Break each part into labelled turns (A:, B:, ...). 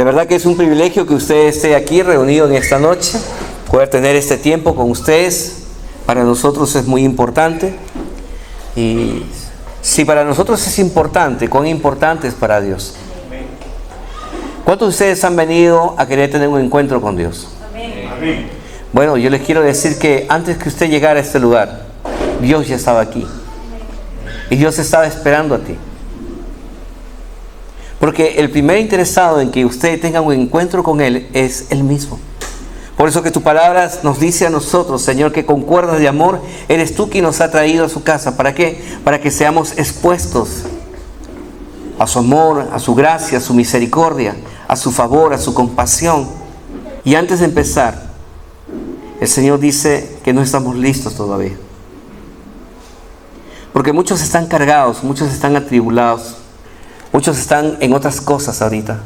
A: De verdad que es un privilegio que usted esté aquí reunido en esta noche, poder tener este tiempo con ustedes. Para nosotros es muy importante. Y si para nosotros es importante, ¿cuán importante es para Dios? ¿Cuántos de ustedes han venido a querer tener un encuentro con Dios? Amén. Bueno, yo les quiero decir que antes que usted llegara a este lugar, Dios ya estaba aquí. Y Dios estaba esperando a ti. Porque el primer interesado en que usted tenga un encuentro con Él es Él mismo. Por eso que tu palabra nos dice a nosotros, Señor, que con cuerdas de amor eres tú quien nos ha traído a su casa. ¿Para qué? Para que seamos expuestos a su amor, a su gracia, a su misericordia, a su favor, a su compasión. Y antes de empezar, el Señor dice que no estamos listos todavía. Porque muchos están cargados, muchos están atribulados, muchos están en otras cosas ahorita.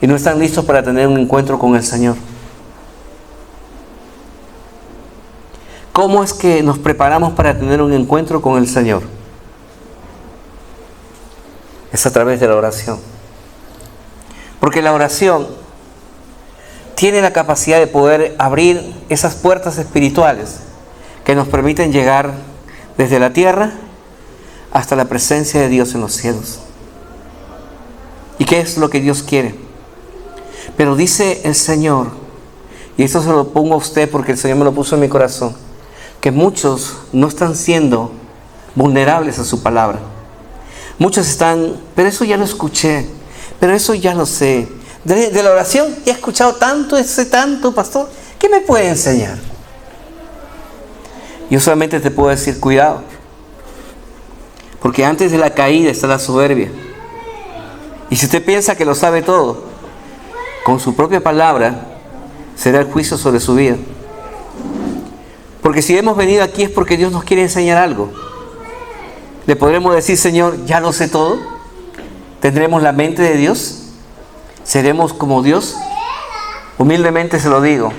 A: Y no están listos para tener un encuentro con el Señor. ¿Cómo es que nos preparamos para tener un encuentro con el Señor? Es a través de la oración. Porque la oración tiene la capacidad de poder abrir esas puertas espirituales que nos permiten llegar desde la tierra hasta la presencia de Dios en los cielos. ¿Y qué es lo que Dios quiere? Pero dice el Señor, y esto se lo pongo a usted porque el Señor me lo puso en mi corazón, que muchos no están siendo vulnerables a su palabra. Muchos están, pero eso ya lo escuché, pero eso ya lo sé. De la oración ya he escuchado tanto, ese tanto, pastor, ¿qué me puede enseñar? Yo solamente te puedo decir, cuidado. Porque antes de la caída está la soberbia. Y si usted piensa que lo sabe todo, con su propia palabra será el juicio sobre su vida. Porque si hemos venido aquí es porque Dios nos quiere enseñar algo. Le podremos decir, Señor, ya lo sé todo. ¿Tendremos la mente de Dios? ¿Seremos como Dios? Humildemente se lo digo.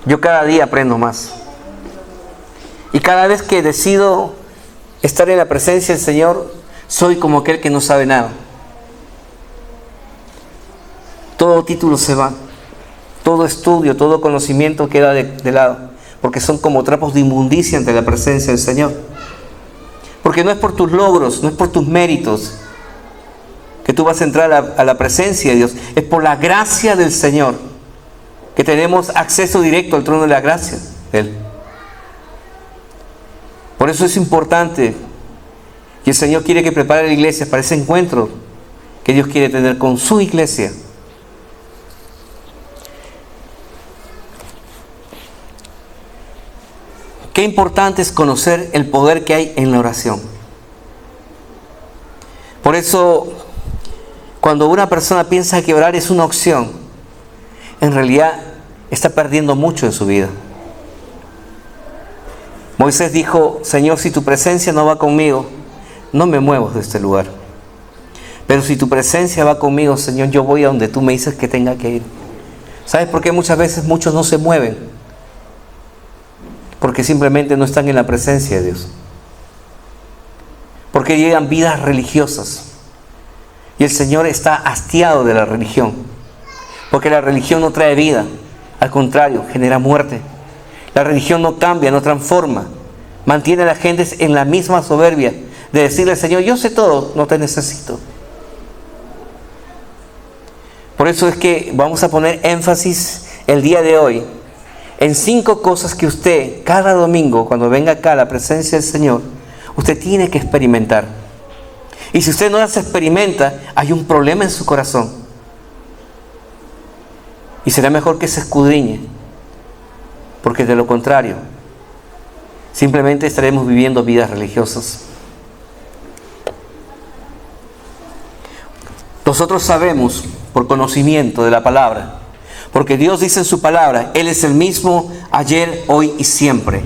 A: Yo cada día aprendo más. Y cada vez que decido estar en la presencia del Señor, soy como aquel que no sabe nada. Todo título se va. Todo estudio, todo conocimiento queda de lado. Porque son como trapos de inmundicia ante la presencia del Señor. Porque no es por tus logros, no es por tus méritos que tú vas a entrar a la presencia de Dios. Es por la gracia del Señor que tenemos acceso directo al trono de la gracia de Él. Por eso es importante y el Señor quiere que prepare la iglesia para ese encuentro que Dios quiere tener con su iglesia. Qué importante es conocer el poder que hay en la oración. Por eso, cuando una persona piensa que orar es una opción, en realidad está perdiendo mucho en su vida. Moisés dijo, Señor, si tu presencia no va conmigo, no me muevo de este lugar. Pero si tu presencia va conmigo, Señor, yo voy a donde tú me dices que tenga que ir. ¿Sabes por qué muchas veces muchos no se mueven? Porque simplemente no están en la presencia de Dios. Porque llevan vidas religiosas. Y el Señor está hastiado de la religión. Porque la religión no trae vida. Al contrario, genera muerte. La religión no cambia, no transforma. Mantiene a la gente en la misma soberbia de decirle al Señor, yo sé todo, no te necesito. Por eso es que vamos a poner énfasis el día de hoy en 5 cosas que usted, cada domingo, cuando venga acá a la presencia del Señor, usted tiene que experimentar. Y si usted no las experimenta, hay un problema en su corazón. Y será mejor que se escudriñe. Porque de lo contrario, simplemente estaremos viviendo vidas religiosas. Nosotros sabemos, por conocimiento de la palabra, porque Dios dice en su palabra, Él es el mismo ayer, hoy y siempre.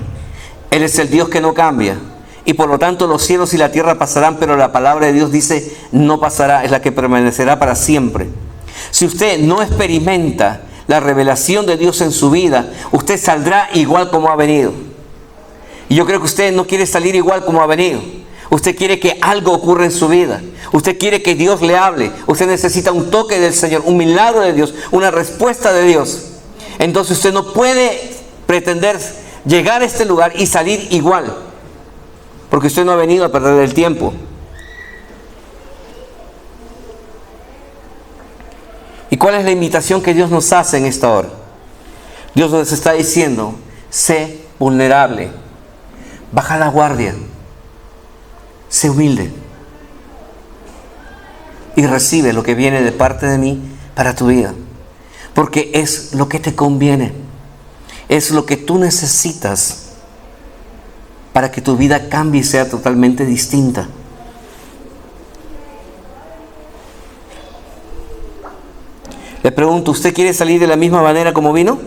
A: Él es el Dios que no cambia. Y por lo tanto los cielos y la tierra pasarán, pero la palabra de Dios dice, no pasará, es la que permanecerá para siempre. Si usted no experimenta la revelación de Dios en su vida, usted saldrá igual como ha venido. Y yo creo que usted no quiere salir igual como ha venido. Usted quiere que algo ocurra en su vida. Usted quiere que Dios le hable. Usted necesita un toque del Señor, un milagro de Dios, una respuesta de Dios. Entonces usted no puede pretender llegar a este lugar y salir igual, porque usted no ha venido a perder el tiempo. ¿Y cuál es la invitación que Dios nos hace en esta hora? Dios nos está diciendo: sé vulnerable, baja la guardia, sé humilde y recibe lo que viene de parte de mí para tu vida, porque es lo que te conviene, es lo que tú necesitas para que tu vida cambie y sea totalmente distinta. Le pregunto, ¿usted quiere salir de la misma manera como vino?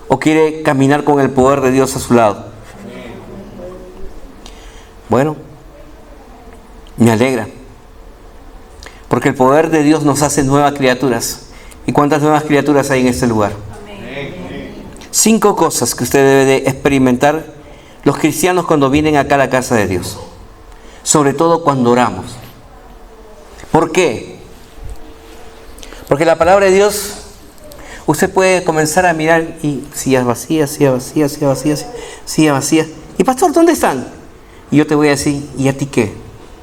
A: ¿O quiere caminar con el poder de Dios a su lado? Bueno, me alegra, porque el poder de Dios nos hace nuevas criaturas. ¿Y cuántas nuevas criaturas hay en este lugar? 5 cosas que usted debe de experimentar los cristianos cuando vienen acá a la casa de Dios, sobre todo cuando oramos. ¿Por qué? Porque la palabra de Dios, usted puede comenzar a mirar y sillas vacías, sillas vacías, sillas vacías, sillas vacías. Y pastor, ¿dónde están? Y yo te voy a decir, ¿y a ti qué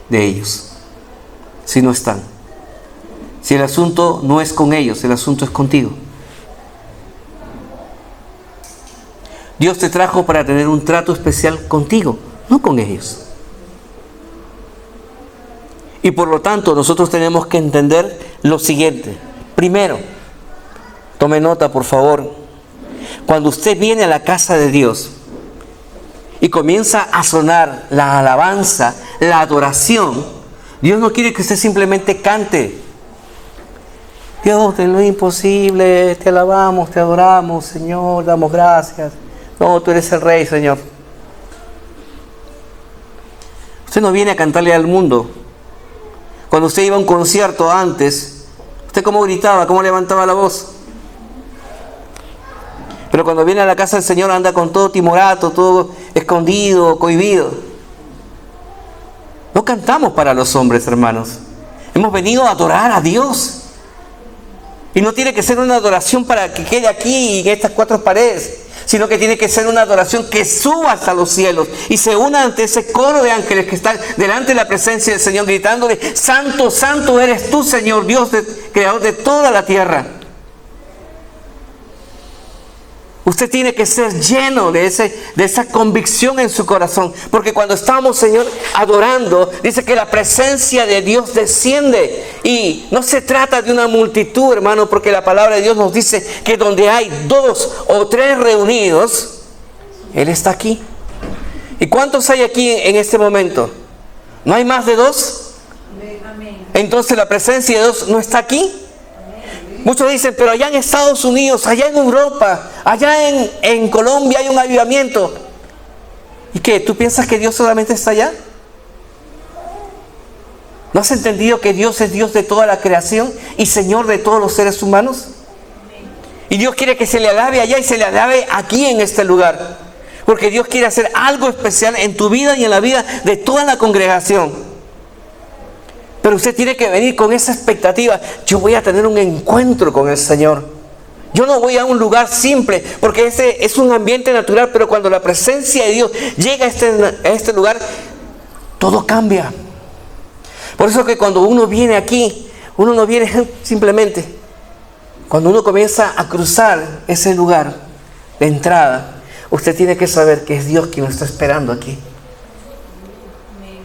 A: de ellos? Si no están. Si el asunto no es con ellos, el asunto es contigo. Dios te trajo para tener un trato especial contigo, no con ellos. Y por lo tanto, nosotros tenemos que entender lo siguiente. Primero, tome nota, por favor. Cuando usted viene a la casa de Dios y comienza a sonar la alabanza, la adoración, Dios no quiere que usted simplemente cante. Dios, de lo imposible, te alabamos, te adoramos, Señor, damos gracias. No, tú eres el Rey, Señor. Usted no viene a cantarle al mundo. Cuando usted iba a un concierto antes, ¿usted cómo gritaba? ¿Cómo levantaba la voz? Pero cuando viene a la casa del Señor anda con todo timorato, todo escondido, cohibido. No cantamos para los hombres, hermanos. Hemos venido a adorar a Dios. Y no tiene que ser una adoración para que quede aquí en estas 4 paredes, sino que tiene que ser una adoración que suba hasta los cielos y se una ante ese coro de ángeles que están delante de la presencia del Señor, gritándole: Santo, Santo eres tú, Señor, Dios creador de toda la tierra. Usted tiene que ser lleno de esa convicción en su corazón, porque cuando estamos, Señor, adorando, dice que la presencia de Dios desciende. Y no se trata de una multitud, hermano, porque la palabra de Dios nos dice que donde hay 2 o 3 reunidos, Él está aquí. ¿Y cuántos hay aquí en este momento? ¿No hay más de 2? Entonces la presencia de Dios no está aquí. Muchos dicen, pero allá en Estados Unidos, allá en Europa, allá en Colombia hay un avivamiento. ¿Y qué? ¿Tú piensas que Dios solamente está allá? ¿No has entendido que Dios es Dios de toda la creación y Señor de todos los seres humanos? Y Dios quiere que se le alabe allá y se le alabe aquí en este lugar. Porque Dios quiere hacer algo especial en tu vida y en la vida de toda la congregación. Pero usted tiene que venir con esa expectativa. Yo voy a tener un encuentro con el Señor. Yo no voy a un lugar simple, porque ese es un ambiente natural, pero cuando la presencia de Dios llega a este lugar, todo cambia. Por eso que cuando uno viene aquí, uno no viene simplemente. Cuando uno comienza a cruzar ese lugar de entrada, usted tiene que saber que es Dios quien lo está esperando aquí.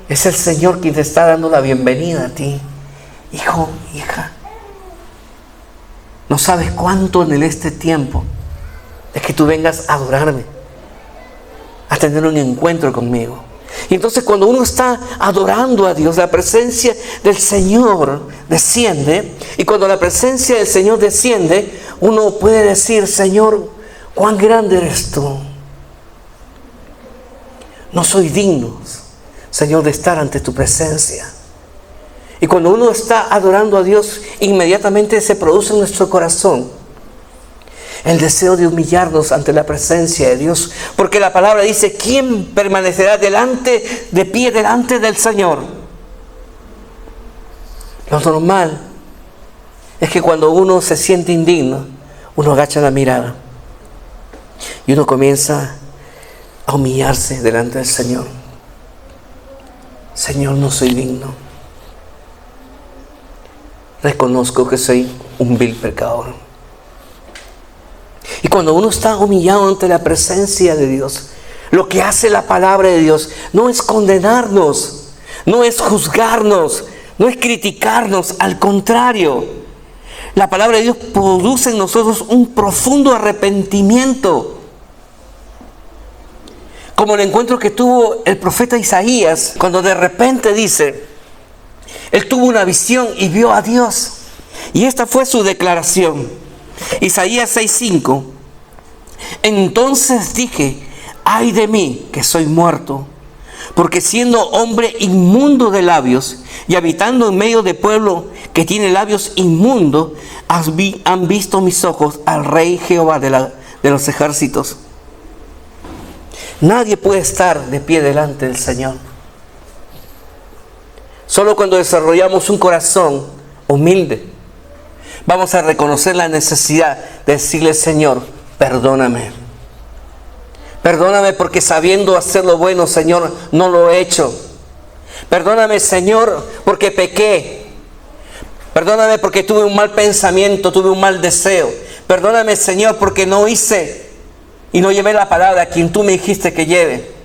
A: Es el Señor quien te está dando la bienvenida a ti. Hijo, hija. No sabes cuánto en este tiempo es que tú vengas a adorarme, a tener un encuentro conmigo. Y entonces cuando uno está adorando a Dios, la presencia del Señor desciende. Y cuando la presencia del Señor desciende, uno puede decir: Señor, cuán grande eres tú. No soy digno, Señor, de estar ante tu presencia. Y cuando uno está adorando a Dios, inmediatamente se produce en nuestro corazón El deseo de humillarnos ante la presencia de Dios. Porque la palabra dice, ¿quién permanecerá de pie delante del Señor? Lo normal es que cuando uno se siente indigno, uno agacha la mirada y uno comienza a humillarse delante del Señor. Señor, no soy digno. Reconozco que soy un vil pecador. Y cuando uno está humillado ante la presencia de Dios, lo que hace la palabra de Dios no es condenarnos, no es juzgarnos, no es criticarnos, al contrario. La palabra de Dios produce en nosotros un profundo arrepentimiento. Como el encuentro que tuvo el profeta Isaías, cuando de repente dice, él tuvo una visión y vio a Dios. Y esta fue su declaración. Isaías 6:5. Entonces dije, ay de mí que soy muerto, porque siendo hombre inmundo de labios y habitando en medio de pueblo que tiene labios inmundos, han visto mis ojos al Rey Jehová de los ejércitos. Nadie puede estar de pie delante del Señor. Solo cuando desarrollamos un corazón humilde, vamos a reconocer la necesidad de decirle, Señor, perdóname. Perdóname porque sabiendo hacer lo bueno, Señor, no lo he hecho. Perdóname, Señor, porque pequé. Perdóname porque tuve un mal pensamiento, tuve un mal deseo. Perdóname, Señor, porque no hice y no llevé la palabra a quien tú me dijiste que lleve.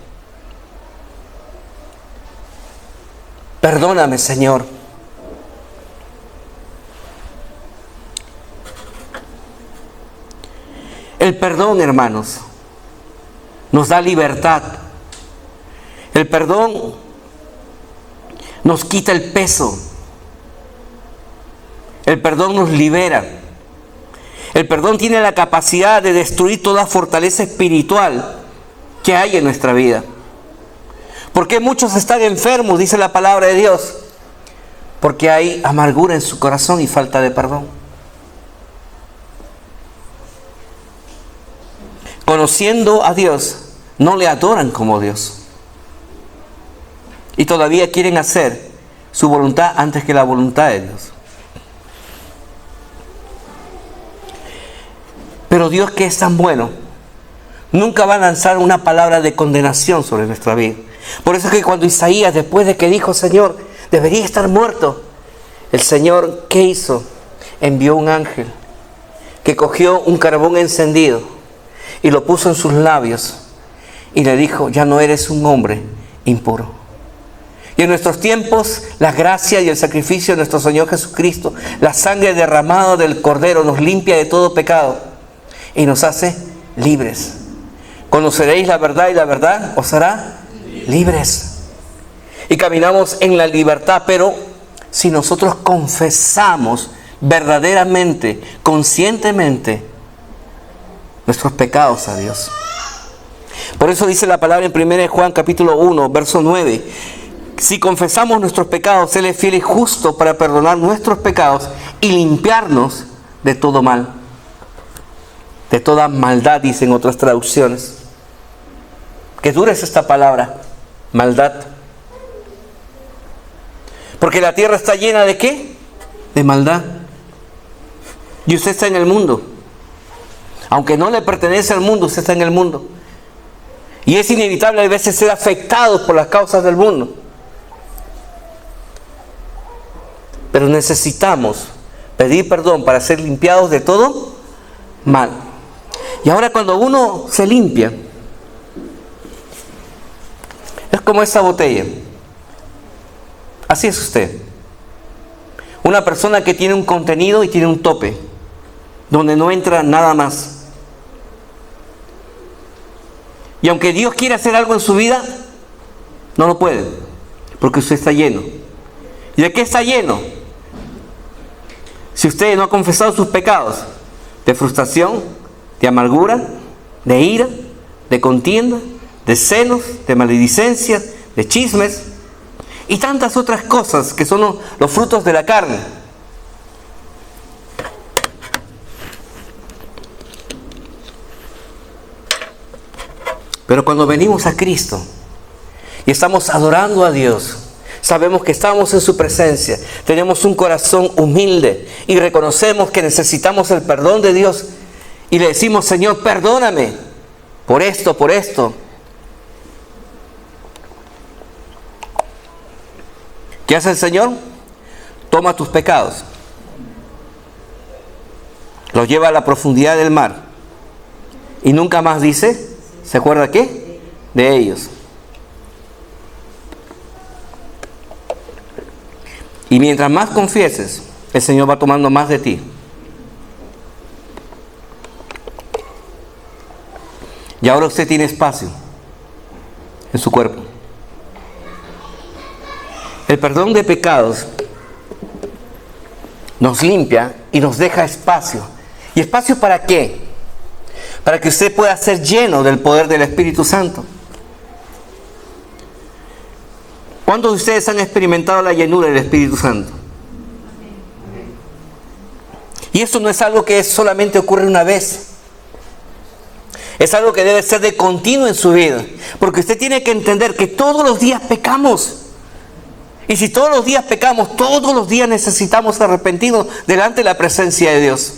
A: Perdóname, Señor. El perdón, hermanos, nos da libertad. El perdón nos quita el peso. El perdón nos libera. El perdón tiene la capacidad de destruir toda fortaleza espiritual que hay en nuestra vida. ¿Por qué muchos están enfermos? Dice la palabra de Dios. Porque hay amargura en su corazón y falta de perdón. Conociendo a Dios, no le adoran como Dios. Y todavía quieren hacer su voluntad antes que la voluntad de Dios. Pero Dios, que es tan bueno, nunca va a lanzar una palabra de condenación sobre nuestra vida. Por eso es que cuando Isaías, después de que dijo, Señor, debería estar muerto, el Señor, ¿qué hizo? Envió un ángel que cogió un carbón encendido y lo puso en sus labios y le dijo, ya no eres un hombre impuro. Y en nuestros tiempos, la gracia y el sacrificio de nuestro Señor Jesucristo, la sangre derramada del Cordero, nos limpia de todo pecado y nos hace libres. Conoceréis la verdad y la verdad os hará libres. Y caminamos en la libertad, pero si nosotros confesamos verdaderamente, conscientemente, nuestros pecados a Dios. Por eso dice la palabra en 1 Juan capítulo 1, verso 9. Si confesamos nuestros pecados, Él es fiel y justo para perdonar nuestros pecados y limpiarnos de todo mal. De toda maldad, dicen otras traducciones. Qué dura es esta palabra, maldad. Porque la tierra está llena ¿de qué? De maldad. Y usted está en el mundo. Aunque no le pertenece al mundo, usted está en el mundo. Y es inevitable a veces ser afectado por las causas del mundo. Pero necesitamos pedir perdón para ser limpiados de todo mal. Y ahora cuando uno se limpia, es como esta botella. Así es usted. Una persona que tiene un contenido y tiene un tope, donde no entra nada más. Y aunque Dios quiere hacer algo en su vida, no lo puede, porque usted está lleno. ¿Y de qué está lleno? Si usted no ha confesado sus pecados, de frustración, de amargura, de ira, de contienda, de celos, de maledicencia, de chismes y tantas otras cosas que son los frutos de la carne. Pero cuando venimos a Cristo y estamos adorando a Dios, sabemos que estamos en su presencia, tenemos un corazón humilde y reconocemos que necesitamos el perdón de Dios y le decimos: Señor, perdóname por esto, por esto. ¿Qué hace el Señor? Toma tus pecados, los lleva a la profundidad del mar y nunca más dice, ¿se acuerda qué? De ellos. Y mientras más confieses, el Señor va tomando más de ti. Y ahora usted tiene espacio en su cuerpo. El perdón de pecados nos limpia y nos deja espacio. ¿Y espacio para qué? Para que usted pueda ser lleno del poder del Espíritu Santo. ¿Cuántos de ustedes han experimentado la llenura del Espíritu Santo? Y eso no es algo que solamente ocurre una vez. Es algo que debe ser de continuo en su vida. Porque usted tiene que entender que todos los días pecamos. Y si todos los días pecamos, todos los días necesitamos arrepentirnos delante de la presencia de Dios.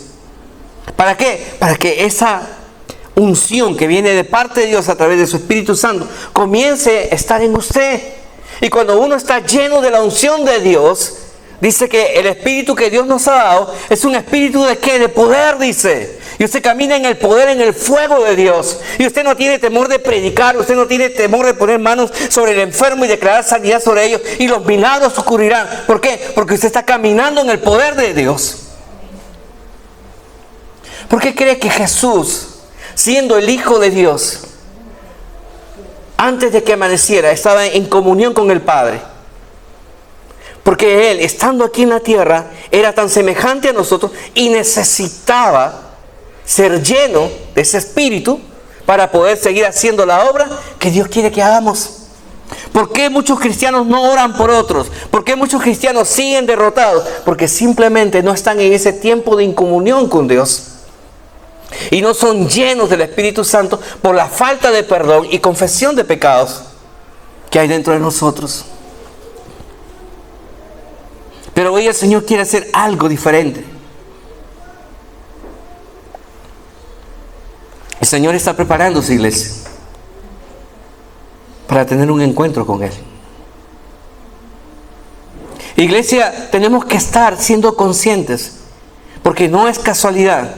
A: ¿Para qué? Para que esa unción que viene de parte de Dios a través de su Espíritu Santo comience a estar en usted. Y cuando uno está lleno de la unción de Dios, dice que el Espíritu que Dios nos ha dado es un Espíritu de ¿qué? De poder, dice. Y usted camina en el poder, en el fuego de Dios. Y usted no tiene temor de predicar, usted no tiene temor de poner manos sobre el enfermo y declarar sanidad sobre ellos. Y los milagros ocurrirán. ¿Por qué? Porque usted está caminando en el poder de Dios. ¿Por qué cree que Jesús, siendo el Hijo de Dios, antes de que amaneciera, estaba en comunión con el Padre? Porque Él, estando aquí en la tierra, era tan semejante a nosotros y necesitaba ser lleno de ese Espíritu para poder seguir haciendo la obra que Dios quiere que hagamos. ¿Por qué muchos cristianos no oran por otros? ¿Por qué muchos cristianos siguen derrotados? Porque simplemente no están en ese tiempo de incomunión con Dios. Y no son llenos del Espíritu Santo por la falta de perdón y confesión de pecados que hay dentro de nosotros. Pero hoy el Señor quiere hacer algo diferente. El Señor está preparando su iglesia para tener un encuentro con Él. Iglesia, tenemos que estar siendo conscientes, porque no es casualidad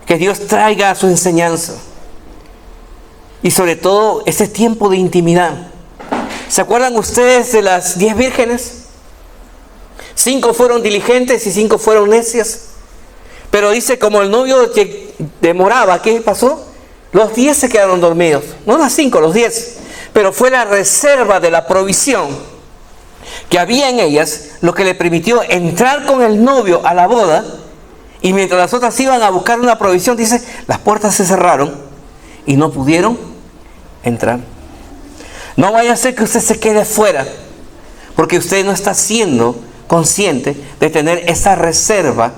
A: que Dios traiga su enseñanza. Y sobre todo ese tiempo de intimidad. ¿Se acuerdan ustedes de las 10 vírgenes? 5 fueron diligentes y 5 fueron necias. Pero dice, como el novio que demoraba, ¿qué pasó? Los 10 se quedaron dormidos. No las 5, los 10. Pero fue la reserva de la provisión que había en ellas lo que le permitió entrar con el novio a la boda. Y mientras las otras iban a buscar una provisión, dice, las puertas se cerraron y no pudieron entrar. No vaya a ser que usted se quede fuera, porque usted no está siendo consciente de tener esa reserva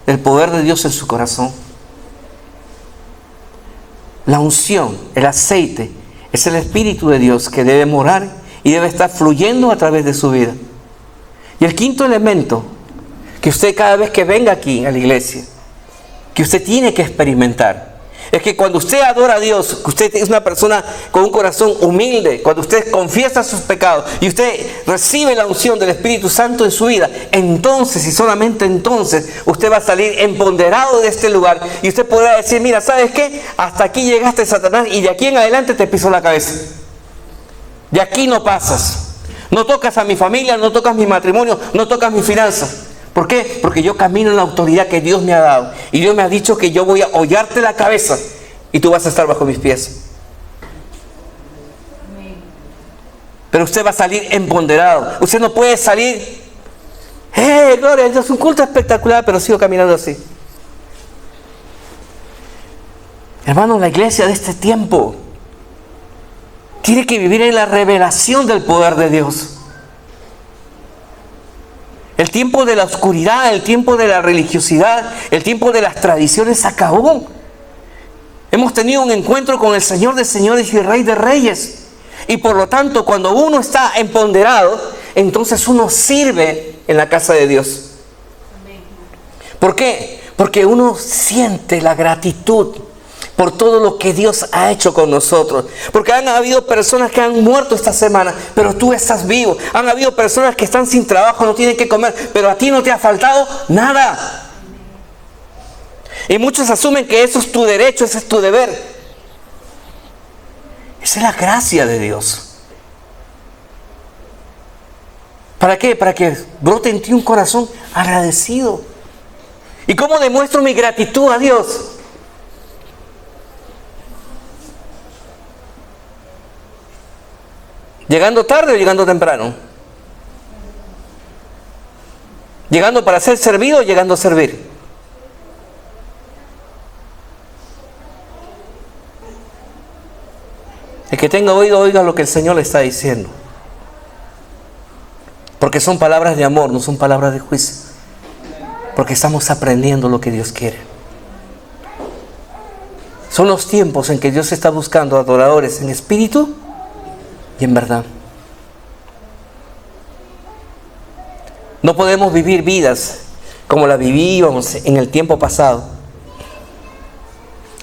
A: del poder de Dios en su corazón. La unción, el aceite, es el Espíritu de Dios que debe morar y debe estar fluyendo a través de su vida. Y el quinto elemento que usted cada vez que venga aquí a la iglesia, que usted tiene que experimentar, es que cuando usted adora a Dios, que usted es una persona con un corazón humilde, cuando usted confiesa sus pecados y usted recibe la unción del Espíritu Santo en su vida, entonces y solamente entonces usted va a salir empoderado de este lugar y usted podrá decir, mira, ¿sabes qué? Hasta aquí llegaste, Satanás, y de aquí en adelante te pisó la cabeza. De aquí no pasas. No tocas a mi familia, no tocas mi matrimonio, no tocas mi finanzas. ¿Por qué? Porque yo camino en la autoridad que Dios me ha dado. Y Dios me ha dicho que yo voy a hollarte la cabeza y tú vas a estar bajo mis pies. Pero usted va a salir empoderado. Usted no puede salir, gloria a Dios, un culto espectacular, pero sigo caminando así. Hermano, la iglesia de este tiempo tiene que vivir en la revelación del poder de Dios. El tiempo de la oscuridad, el tiempo de la religiosidad, el tiempo de las tradiciones se acabó. Hemos tenido un encuentro con el Señor de señores y Rey de reyes. Y por lo tanto, cuando uno está empoderado, entonces uno sirve en la casa de Dios. ¿Por qué? Porque uno siente la gratitud por todo lo que Dios ha hecho con nosotros. Porque han habido personas que han muerto esta semana, pero tú estás vivo. Han habido personas que están sin trabajo, no tienen que comer, pero a ti no te ha faltado nada. Y muchos asumen que eso es tu derecho, ese es tu deber. Esa es la gracia de Dios. ¿Para qué? Para que brote en ti un corazón agradecido. ¿Y cómo demuestro mi gratitud a Dios? ¿Llegando tarde o llegando temprano? ¿Llegando para ser servido o llegando a servir? El que tenga oído, oiga lo que el Señor le está diciendo. Porque son palabras de amor, no son palabras de juicio. Porque estamos aprendiendo lo que Dios quiere. Son los tiempos en que Dios está buscando adoradores en espíritu y en verdad. No podemos vivir vidas como las vivíamos en el tiempo pasado.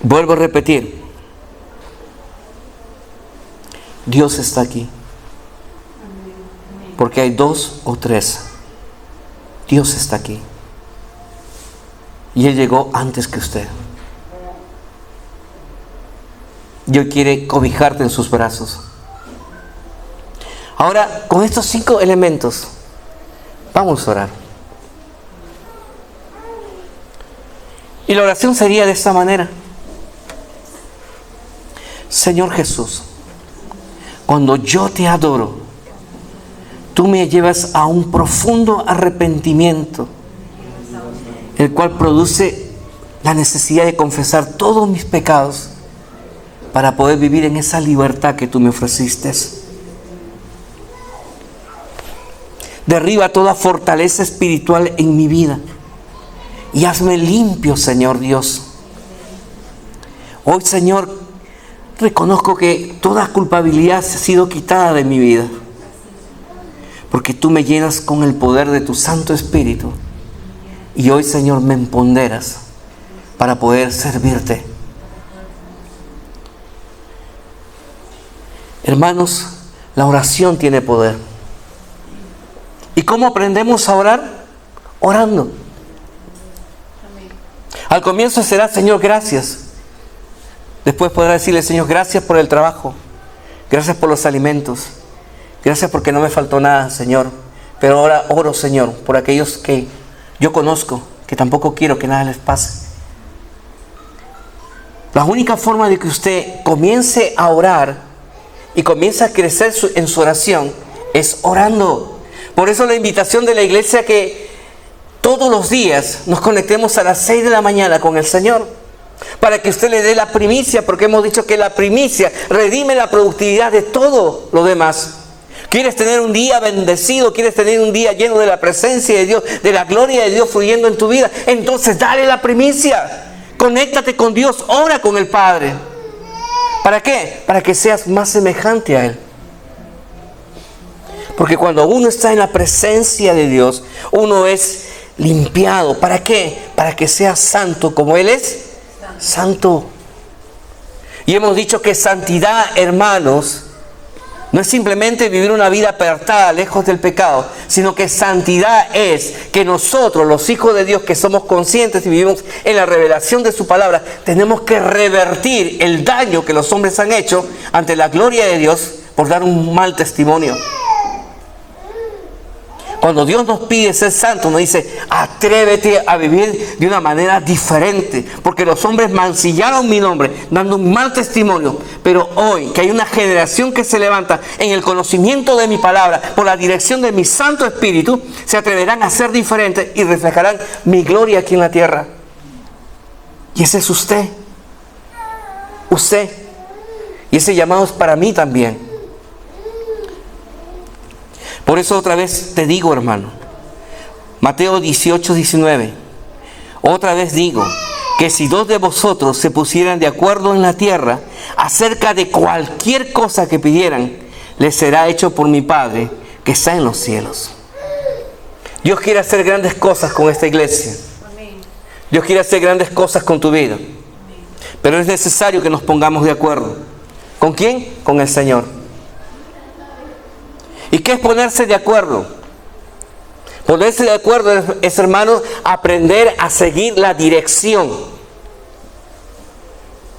A: Vuelvo a repetir. Dios está aquí. Porque hay 2 o 3. Dios está aquí. Y Él llegó antes que usted. Dios quiere cobijarte en sus brazos. Ahora, con estos 5 elementos, vamos a orar. Y la oración sería de esta manera. Señor Jesús, cuando yo te adoro, tú me llevas a un profundo arrepentimiento, el cual produce la necesidad de confesar todos mis pecados para poder vivir en esa libertad que tú me ofreciste. Derriba toda fortaleza espiritual en mi vida y hazme limpio, Señor Dios. Hoy, Señor, reconozco que toda culpabilidad ha sido quitada de mi vida, porque tú me llenas con el poder de tu Santo Espíritu. Y hoy, Señor, me empoderas para poder servirte. Hermanos, la oración tiene poder. ¿Y cómo aprendemos a orar? Orando. Al comienzo será, Señor, gracias. Después podrá decirle, Señor, gracias por el trabajo. Gracias por los alimentos. Gracias porque no me faltó nada, Señor. Pero ahora oro, Señor, por aquellos que yo conozco, que tampoco quiero que nada les pase. La única forma de que usted comience a orar y comience a crecer en su oración es orando. Por eso la invitación de la iglesia que todos los días nos conectemos a las 6 de la mañana con el Señor, para que usted le dé la primicia, porque hemos dicho que la primicia redime la productividad de todo lo demás. ¿Quieres tener un día bendecido? ¿Quieres tener un día lleno de la presencia de Dios, de la gloria de Dios fluyendo en tu vida? Entonces dale la primicia. Conéctate con Dios, ora con el Padre. ¿Para qué? Para que seas más semejante a Él. Porque cuando uno está en la presencia de Dios, uno es limpiado. ¿Para qué? Para que sea santo como Él es santo. Y hemos dicho que santidad, hermanos, no es simplemente vivir una vida apartada, lejos del pecado, sino que santidad es que nosotros, los hijos de Dios, que somos conscientes y vivimos en la revelación de su palabra, tenemos que revertir el daño que los hombres han hecho ante la gloria de Dios por dar un mal testimonio. Cuando Dios nos pide ser santos, nos dice, atrévete a vivir de una manera diferente. Porque los hombres mancillaron mi nombre, dando un mal testimonio. Pero hoy, que hay una generación que se levanta en el conocimiento de mi palabra, por la dirección de mi Santo Espíritu, se atreverán a ser diferentes y reflejarán mi gloria aquí en la tierra. Y ese es usted. Usted. Y ese llamado es para mí también. Por eso otra vez te digo, hermano, Mateo 18, 19, otra vez digo que si dos de vosotros se pusieran de acuerdo en la tierra acerca de cualquier cosa que pidieran, les será hecho por mi Padre que está en los cielos. Dios quiere hacer grandes cosas con esta iglesia. Dios quiere hacer grandes cosas con tu vida. Pero es necesario que nos pongamos de acuerdo. ¿Con quién? Con el Señor. ¿Y qué es ponerse de acuerdo? Ponerse de acuerdo es, hermano, aprender a seguir la dirección.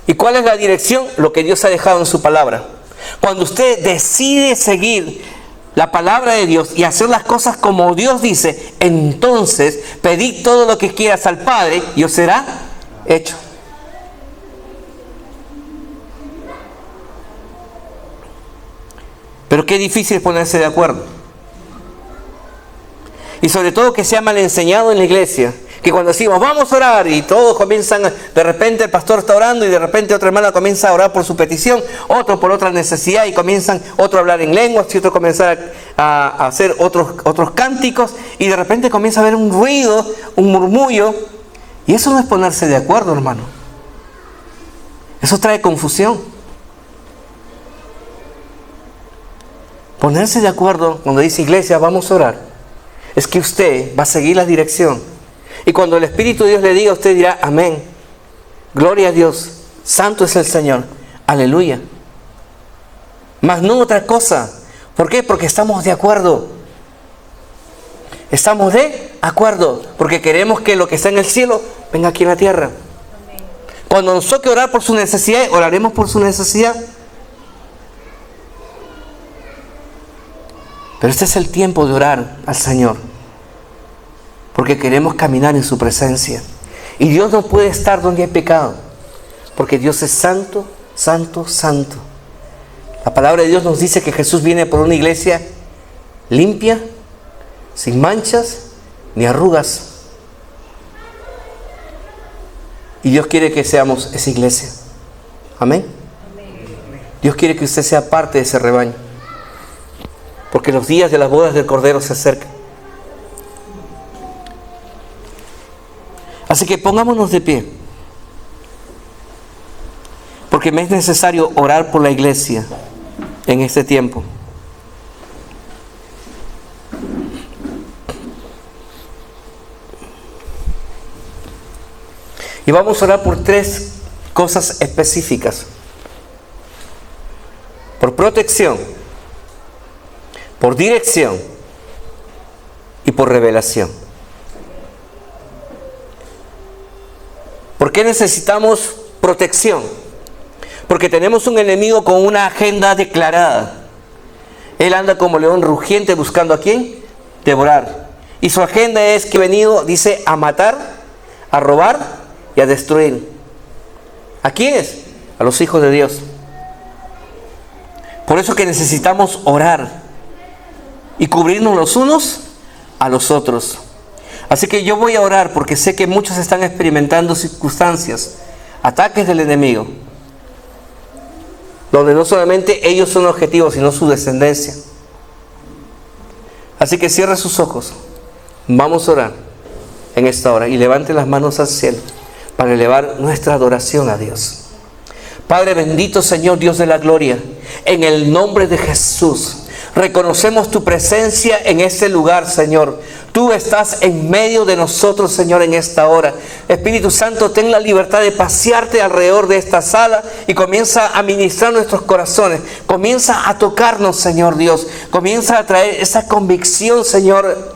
A: ¿Y cuál es la dirección? Lo que Dios ha dejado en su palabra. Cuando usted decide seguir la palabra de Dios y hacer las cosas como Dios dice, entonces pedid todo lo que quieras al Padre y os será hecho. Pero qué difícil es ponerse de acuerdo. Y sobre todo que sea mal enseñado en la iglesia. Que cuando decimos, vamos a orar, y todos comienzan, de repente el pastor está orando y de repente otra hermana comienza a orar por su petición, otro por otra necesidad, y comienzan otro a hablar en lenguas y otro comienza a hacer otros cánticos, y de repente comienza a haber un ruido, un murmullo, y eso no es ponerse de acuerdo, hermano. Eso trae confusión. Ponerse de acuerdo cuando dice iglesia, vamos a orar, es que usted va a seguir la dirección. Y cuando el Espíritu de Dios le diga, usted dirá, amén. Gloria a Dios. Santo es el Señor. Aleluya. Mas no otra cosa. ¿Por qué? Porque estamos de acuerdo. Estamos de acuerdo. Porque queremos que lo que está en el cielo venga aquí en la tierra. Cuando nos toque orar por su necesidad, oraremos por su necesidad. Pero este es el tiempo de orar al Señor. Porque queremos caminar en su presencia. Y Dios no puede estar donde hay pecado. Porque Dios es santo, santo, santo. La palabra de Dios nos dice que Jesús viene por una iglesia limpia, sin manchas ni arrugas. Y Dios quiere que seamos esa iglesia. Amén. Dios quiere que usted sea parte de ese rebaño. Porque los días de las bodas del Cordero se acercan. Así que pongámonos de pie, porque me es necesario orar por la iglesia en este tiempo. Y vamos a orar por 3 cosas específicas. Por protección, por dirección y por revelación. ¿Por qué necesitamos protección? Porque tenemos un enemigo con una agenda declarada. Él anda como león rugiente buscando a quién devorar. Y su agenda es que ha venido, dice, a matar, a robar y a destruir. ¿A quiénes? A los hijos de Dios. Por eso que necesitamos orar y cubrirnos los unos a los otros. Así que yo voy a orar porque sé que muchos están experimentando circunstancias, ataques del enemigo, donde no solamente ellos son objetivos, sino su descendencia. Así que cierre sus ojos. Vamos a orar en esta hora y levante las manos al cielo para elevar nuestra adoración a Dios. Padre bendito, Señor Dios de la gloria, en el nombre de Jesús, reconocemos tu presencia en este lugar, Señor. Tú estás en medio de nosotros, Señor, en esta hora. Espíritu Santo, ten la libertad de pasearte alrededor de esta sala y comienza a ministrar nuestros corazones. Comienza a tocarnos, Señor Dios. Comienza a traer esa convicción, Señor,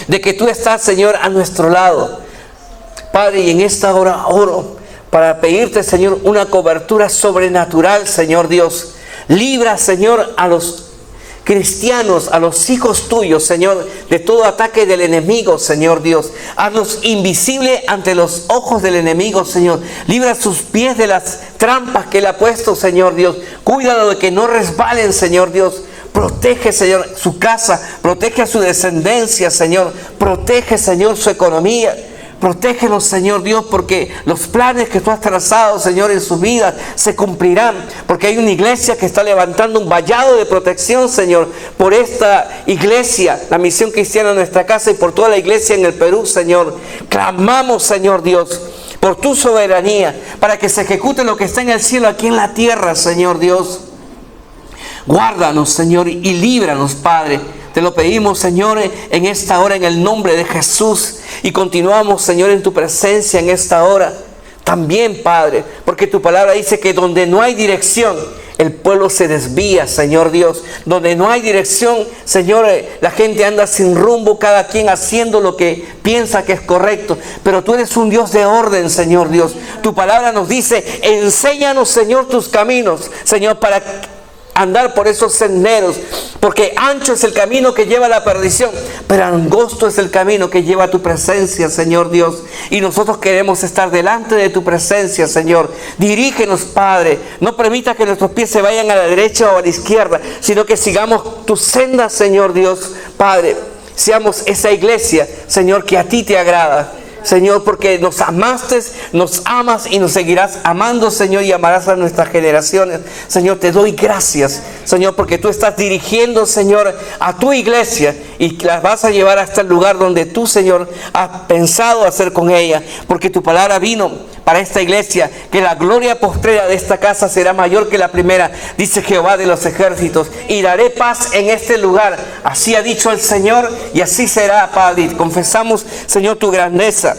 A: de que tú estás, Señor, a nuestro lado. Padre, y en esta hora oro para pedirte, Señor, una cobertura sobrenatural, Señor Dios. Libra, Señor, a los cristianos, a los hijos tuyos, Señor, de todo ataque del enemigo, Señor Dios. Hazlos invisibles ante los ojos del enemigo, Señor. Libra sus pies de las trampas que Él ha puesto, Señor Dios. Cuídalo de que no resbalen, Señor Dios. Protege, Señor, su casa. Protege a su descendencia, Señor. Protege, Señor, su economía. Protégelos, Señor Dios, porque los planes que tú has trazado, Señor, en su vida se cumplirán. Porque hay una iglesia que está levantando un vallado de protección, Señor, por esta iglesia, la Misión Cristiana en nuestra casa y por toda la iglesia en el Perú, Señor. Clamamos, Señor Dios, por tu soberanía, para que se ejecute lo que está en el cielo, aquí en la tierra, Señor Dios. Guárdanos, Señor, y líbranos, Padre. Te lo pedimos, Señor, en esta hora, en el nombre de Jesús. Y continuamos, Señor, en tu presencia en esta hora. También, Padre, porque tu palabra dice que donde no hay dirección, el pueblo se desvía, Señor Dios. Donde no hay dirección, Señor, la gente anda sin rumbo, cada quien haciendo lo que piensa que es correcto. Pero tú eres un Dios de orden, Señor Dios. Tu palabra nos dice, enséñanos, Señor, tus caminos, Señor, para andar por esos senderos, porque ancho es el camino que lleva a la perdición, pero angosto es el camino que lleva a tu presencia, Señor Dios. Y nosotros queremos estar delante de tu presencia, Señor. Dirígenos, Padre. No permita que nuestros pies se vayan a la derecha o a la izquierda, sino que sigamos tus sendas, Señor Dios. Padre, seamos esa iglesia, Señor, que a ti te agrada. Señor, porque nos amaste, nos amas y nos seguirás amando, Señor, y amarás a nuestras generaciones. Señor, te doy gracias, Señor, porque tú estás dirigiendo, Señor, a tu iglesia y las vas a llevar hasta el lugar donde tú, Señor, has pensado hacer con ella, porque tu palabra vino para esta iglesia, que la gloria postrera de esta casa será mayor que la primera, dice Jehová de los ejércitos, y daré paz en este lugar. Así ha dicho el Señor, y así será, Padre. Confesamos, Señor, tu grandeza.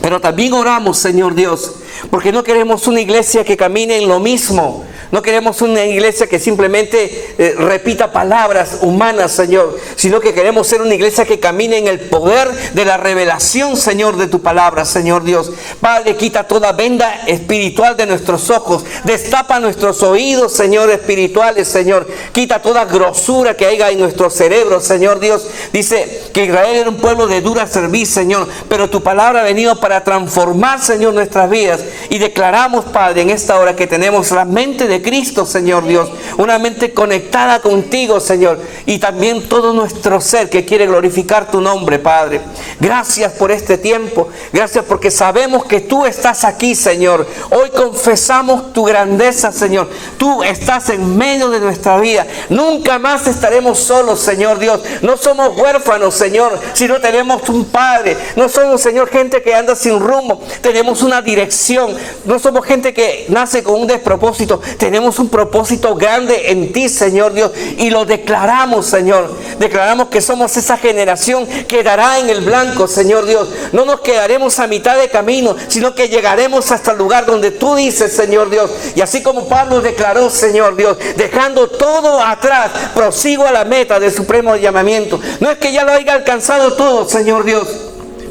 A: Pero también oramos, Señor Dios, porque no queremos una iglesia que camine en lo mismo. No queremos una iglesia que simplemente repita palabras humanas, Señor, sino que queremos ser una iglesia que camine en el poder de la revelación, Señor, de tu palabra, Señor Dios. Padre, quita toda venda espiritual de nuestros ojos. Destapa nuestros oídos, Señor, espirituales, Señor. Quita toda grosura que haya en nuestro cerebro, Señor Dios. Dice que Israel era un pueblo de dura cerviz, Señor, pero tu palabra ha venido para transformar, Señor, nuestras vidas. Y declaramos, Padre, en esta hora que tenemos la mente de Cristo, Señor Dios, una mente conectada contigo, Señor, y también todo nuestro ser que quiere glorificar tu nombre, Padre. Gracias por este tiempo, gracias porque sabemos que tú estás aquí, Señor. Hoy confesamos tu grandeza, Señor. Tú estás en medio de nuestra vida. Nunca más estaremos solos, Señor Dios. No somos huérfanos, Señor, sino tenemos un Padre. No somos, Señor, gente que anda sin rumbo. Tenemos una dirección. No somos gente que nace con un despropósito. Tenemos un propósito grande en ti, Señor Dios, y lo declaramos, Señor. Declaramos que somos esa generación que dará en el blanco, Señor Dios. No nos quedaremos a mitad de camino, sino que llegaremos hasta el lugar donde tú dices, Señor Dios. Y así como Pablo declaró, Señor Dios, dejando todo atrás, prosigo a la meta del supremo llamamiento. No es que ya lo haya alcanzado todo, Señor Dios,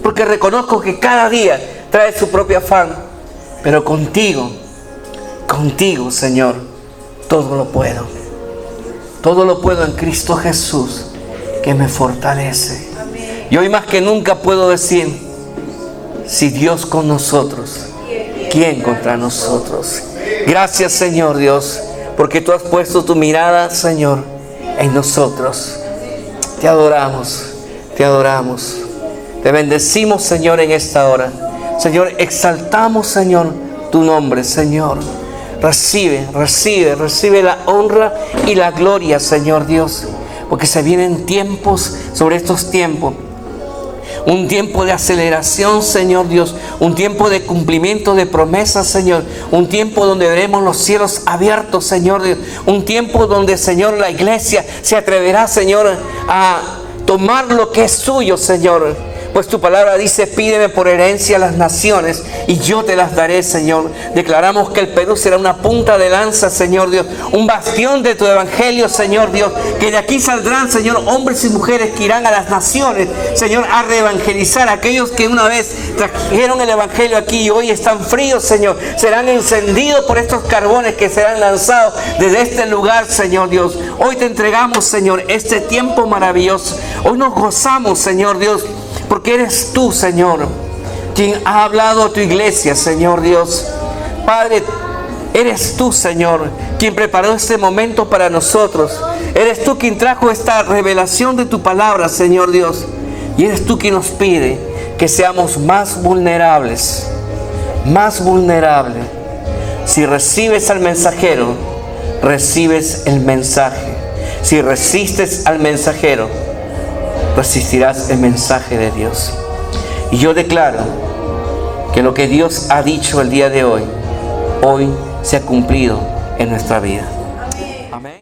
A: porque reconozco que cada día trae su propio afán, pero contigo, Señor, todo lo puedo. Todo lo puedo en Cristo Jesús, que me fortalece. Y hoy más que nunca puedo decir, si Dios con nosotros, ¿quién contra nosotros? Gracias, Señor Dios, porque tú has puesto tu mirada, Señor, en nosotros. Te adoramos, te adoramos. Te bendecimos, Señor, en esta hora. Señor, exaltamos, Señor, tu nombre, Señor. Recibe la honra y la gloria, Señor Dios, porque se vienen tiempos sobre estos tiempos. Un tiempo de aceleración, Señor Dios. Un tiempo de cumplimiento de promesas, Señor. Un tiempo donde veremos los cielos abiertos, Señor Dios. Un tiempo donde, Señor, la iglesia se atreverá, Señor, a tomar lo que es suyo, Señor. Pues tu palabra dice, pídeme por herencia las naciones y yo te las daré, Señor. Declaramos que el Perú será una punta de lanza, Señor Dios. Un bastión de tu evangelio, Señor Dios. Que de aquí saldrán, Señor, hombres y mujeres que irán a las naciones, Señor, a reevangelizar. Aquellos que una vez trajeron el evangelio aquí y hoy están fríos, Señor, serán encendidos por estos carbones que serán lanzados desde este lugar, Señor Dios. Hoy te entregamos, Señor, este tiempo maravilloso. Hoy nos gozamos, Señor Dios, porque eres tú, Señor, quien ha hablado a tu iglesia, Señor Dios. Padre, eres tú, Señor, quien preparó este momento para nosotros. Eres tú quien trajo esta revelación de tu palabra, Señor Dios. Y eres tú quien nos pide que seamos más vulnerables. Más vulnerables. Si recibes al mensajero, recibes el mensaje. Si resistes al mensajero, resistirás el mensaje de Dios. Y yo declaro que lo que Dios ha dicho el día de hoy, hoy se ha cumplido en nuestra vida.